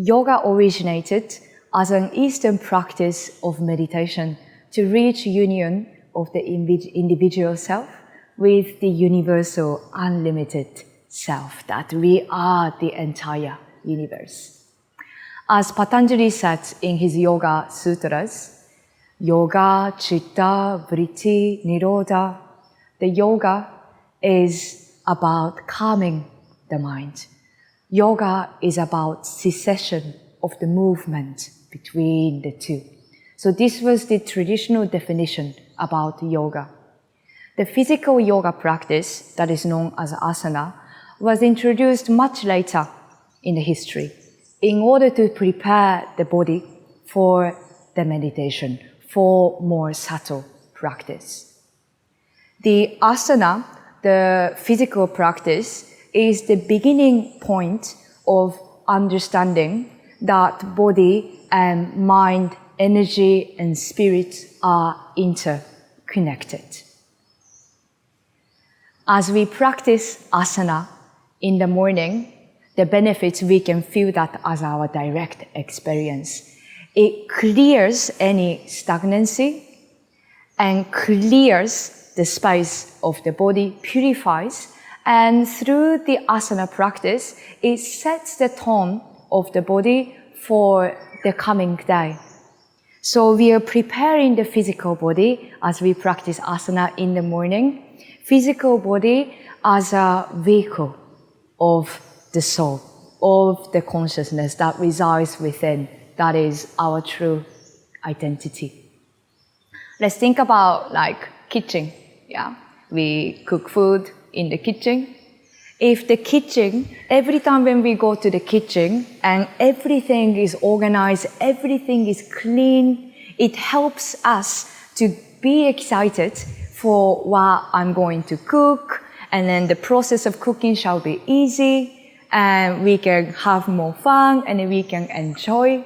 Yoga originated as an Eastern practice of meditation to reach union of the individual self with the universal, unlimited self, that we are the entire universe. As Patanjali said in his Yoga Sutras, Yoga, Chitta, Vritti, Nirodha, the yoga is about calming the mind. Yoga is about cessation of the movement between the two. So this was the traditional definition about yoga. The physical yoga practice that is known as asana was introduced much later in the history in order to prepare the body for the meditation, for more subtle practice. The asana, the physical practice, is the beginning point of understanding that body and mind, energy and spirit are interconnected. As we practice asana in the morning, the benefits, we can feel that as our direct experience. It clears any stagnancy and clears the space of the body, purifies, and through the asana practice, it sets the tone of the body for the coming day. So we are preparing the physical body as we practice asana in the morning, physical body as a vehicle of the soul, of the consciousness that resides within. That is our true identity. Let's think about like kitchen. Yeah, we cook food in the kitchen. If the kitchen, every time when we go to the kitchen and everything is organized, everything is clean, it helps us to be excited for what I'm going to cook, and then the process of cooking shall be easy, and we can have more fun and we can enjoy.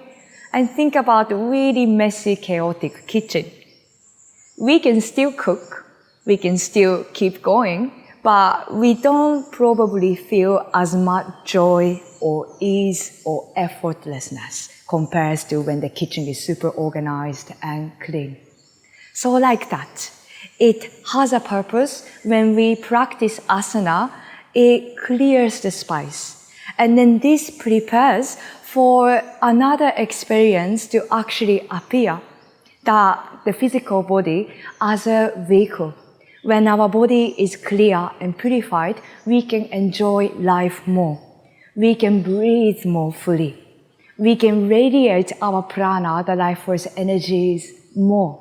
And think about the really messy, chaotic kitchen. We can still cook, we can still keep going, but we don't probably feel as much joy or ease or effortlessness compared to when the kitchen is super organized and clean. So like that, it has a purpose. When we practice asana, it clears the space. And then this prepares for another experience to actually appear, that the physical body as a vehicle. When our body is clear and purified, we can enjoy life more. We can breathe more fully. We can radiate our prana, the life force energies, more.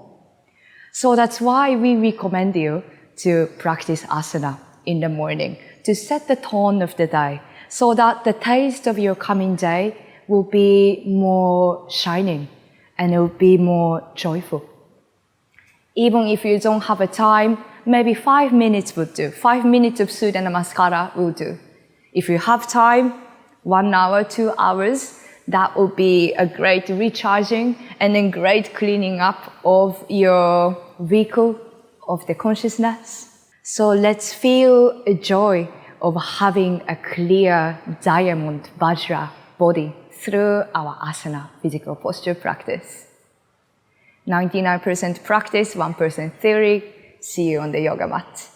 So that's why we recommend you to practice asana in the morning, to set the tone of the day, so that the taste of your coming day will be more shining and it will be more joyful. Even if you don't have a time, maybe 5 minutes would do. 5 minutes of Surya Namaskara will do. If you have time, 1 hour, 2 hours, that will be a great recharging and then great cleaning up of your vehicle of the consciousness. So let's feel a joy of having a clear diamond vajra body through our asana physical posture practice. 99% practice, 1% theory. See you on the yoga mat.